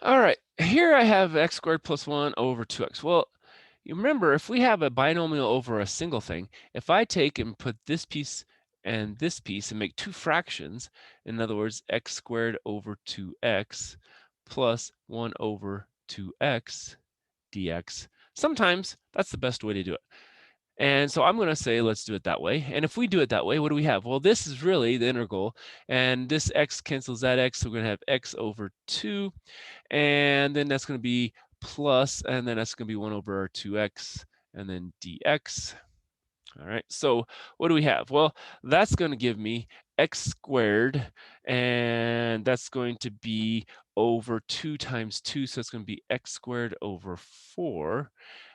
All right, here I have x squared plus 1 over 2x. Well, you remember, if we have a binomial over a single thing, if I take and put this piece and make two fractions, in other words, x squared over 2x plus 1 over 2x dx, sometimes that's the best way to do it. And so I'm going to say, let's do it that way. And if we do it that way, what do we have? Well, this is really the integral, and this x cancels that x, so we're going to have x over 2, and then that's going to be plus, and then that's going to be 1 over 2x, and then dx. All right, so what do we have? Well, that's going to give me x squared, and that's going to be over 2 times 2, so it's going to be x squared over 4,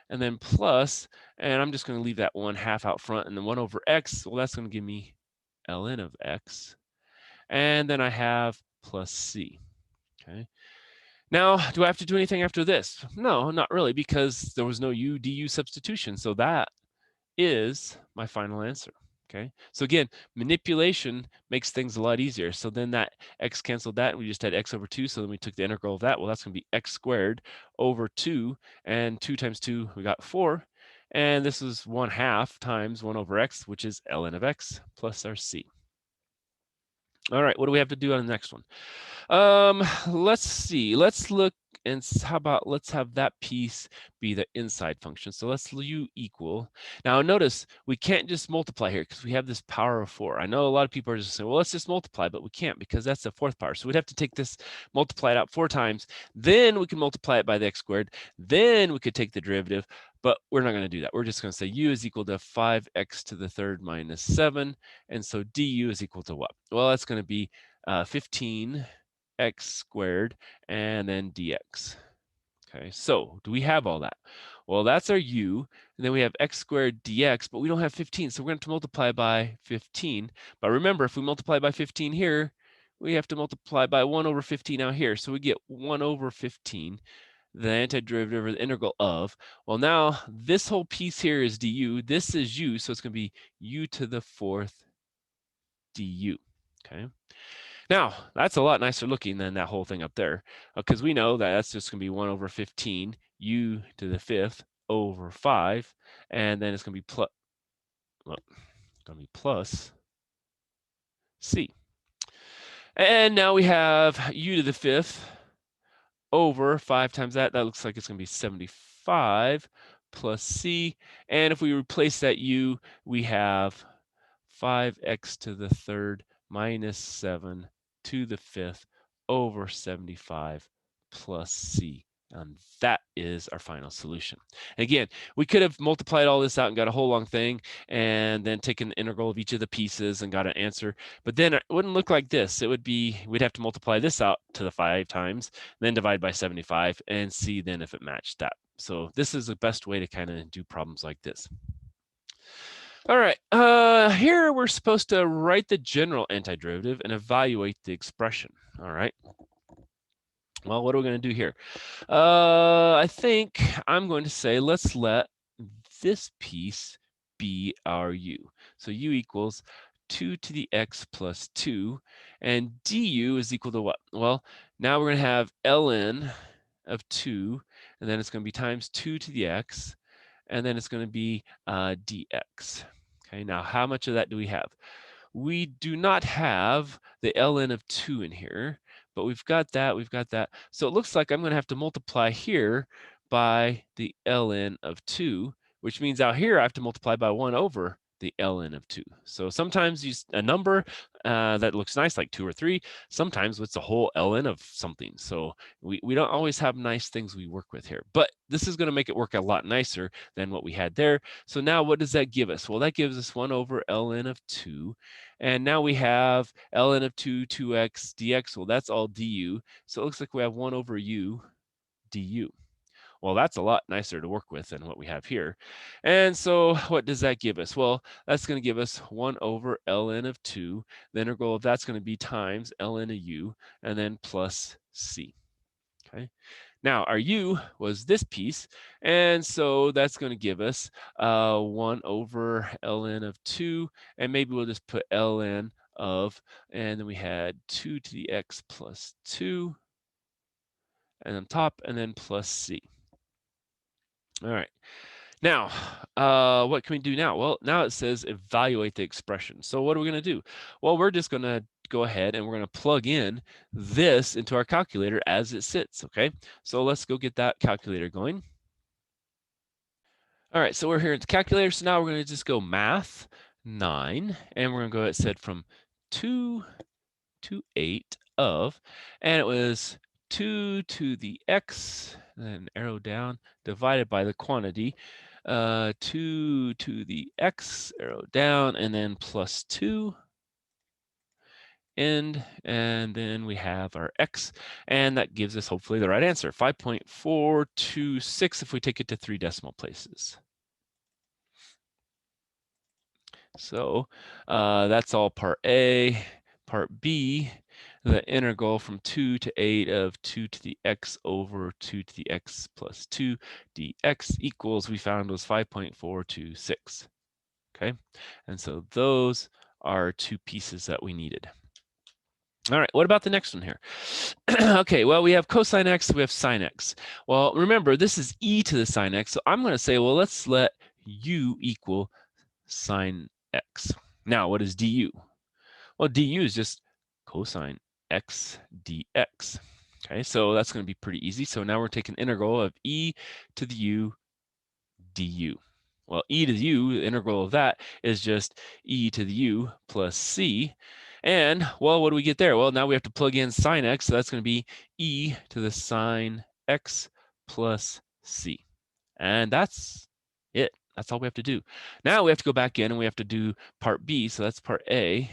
and then plus, and I'm just going to leave that 1/2 out front, and then 1 over x, well, that's going to give me ln of x, and then I have plus c, okay? Now, do I have to do anything after this? No, not really, because there was no u du substitution, so that is my final answer. Okay, so again, manipulation makes things a lot easier. So then that x canceled that, and we just had x over 2. So then we took the integral of that. Well, that's going to be x squared over 2, and 2 times 2, we got 4. And this is 1/2 times 1 over x, which is ln of x plus our c. All right, what do we have to do on the next one? Let's see. Let's look and how about let's have that piece be the inside function. So let's u equal. Now notice we can't just multiply here because we have this power of 4. I know a lot of people are just saying, well, let's just multiply, but we can't because that's the fourth power. So we'd have to take this, multiply it out 4 times, then we can multiply it by the x squared, then we could take the derivative, but we're not going to do that. We're just going to say u is equal to 5x to the third minus 7, and so du is equal to what? Well, that's going to be 15 x squared and then dx. Okay, so do we have all that? Well, that's our u, and then we have x squared dx, but we don't have 15, so we're going to multiply by 15. But remember, if we multiply by 15 here, we have to multiply by 1 over 15 out here, so we get 1 over 15, the antiderivative or the integral of. Well, now this whole piece here is du, this is u, so it's going to be u to the fourth du. Okay. Now, that's a lot nicer looking than that whole thing up there, because we know that that's just going to be 1 over 15 u to the fifth over 5, and then it's going to be plus c. And now we have u to the fifth over 5 times that. That looks like it's going to be 75 plus c. And if we replace that u, we have 5x to the third minus 7 to the fifth over 75 plus c. And that is our final solution. Again, we could have multiplied all this out and got a whole long thing and then taken the integral of each of the pieces and got an answer. But then it wouldn't look like this. It would be, we'd have to multiply this out to the 5 times, then divide by 75 and see then if it matched that. So this is the best way to kind of do problems like this. All right, here we're supposed to write the general antiderivative and evaluate the expression. All right. Well, what are we going to do here? I think I'm going to say let's let this piece be our u. So u equals 2 to the x plus 2, and du is equal to what? Well, now we're going to have ln of 2, and then it's going to be times 2 to the x, and then it's going to be dx. Okay, now how much of that do we have? We do not have the ln of 2 in here, but we've got that. So it looks like I'm going to have to multiply here by the ln of 2, which means out here I have to multiply by 1 over the ln of 2. So sometimes use a number that looks nice, like 2 or 3. Sometimes it's a whole ln of something. So we don't always have nice things we work with here. But this is going to make it work a lot nicer than what we had there. So now what does that give us? Well, that gives us 1 over ln of 2. And now we have ln of 2, 2x dx. Well, that's all du. So it looks like we have 1 over u du. Well, that's a lot nicer to work with than what we have here. And so what does that give us? Well, that's going to give us 1 over ln of 2. The integral of that's going to be times ln of u, and then plus c. Okay. Now, our u was this piece, and so that's going to give us 1 over ln of 2, and maybe we'll just put ln of, and then we had 2 to the x plus 2, and then top, and then plus C. All right. Now, what can we do now? Well, now it says evaluate the expression. So what are we going to do? Well, we're just going to go ahead and we're going to plug in this into our calculator as it sits, okay? So let's go get that calculator going. All right, so we're here at the calculator. So now we're going to just go math 9, and we're going to go, it said from 2 to 8 of, and it was 2 to the x, and then arrow down, divided by the quantity, 2 to the x, arrow down, and then plus 2, end, and then we have our x, and that gives us hopefully the right answer, 5.426 if we take it to 3 decimal places. So that's all part A. Part B, the integral from 2 to 8 of 2 to the x over 2 to the x plus 2 dx equals, we found was 5.426. Okay, and so those are 2 pieces that we needed. All right, what about the next one here? Okay, well, we have cosine x, we have sine x. Well, remember, this is e to the sine x, so I'm going to say, well, let's let u equal sine x. Now, what is du? Well, du is just cosine x dx. Okay, so that's going to be pretty easy. So now we're taking integral of e to the u du. Well, e to the u, the integral of that is just e to the u plus c. And, well, what do we get there? Well, now we have to plug in sine x, so that's going to be e to the sine x plus c. And that's it. That's all we have to do. Now we have to go back in and we have to do part B. So that's part A.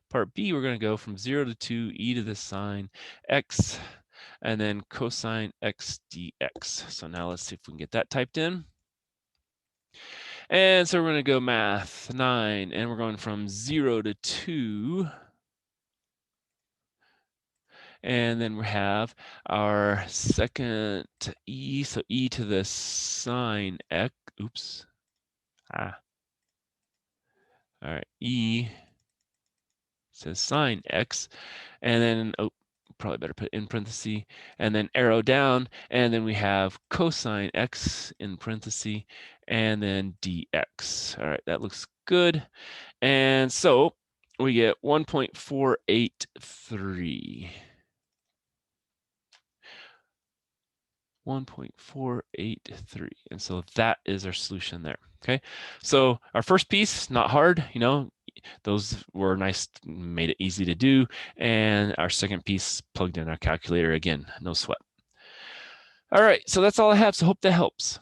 Part B, we're going to go from 0 to 2, e to the sine x, and then cosine x dx. So now let's see if we can get that typed in. And so we're going to go math 9, and we're going from 0 to 2. And then we have our second e, so e to the sine x, oops, all right, e says sine x, and then, oh, probably better put in parentheses, and then arrow down, and then we have cosine x in parentheses, and then dx. All right, that looks good. And so we get 1.483. 1.483. And so that is our solution there. Okay, so our first piece, not hard, you know, those were nice, made it easy to do. And our second piece, plugged in our calculator again, no sweat. All right, so that's all I have. So hope that helps.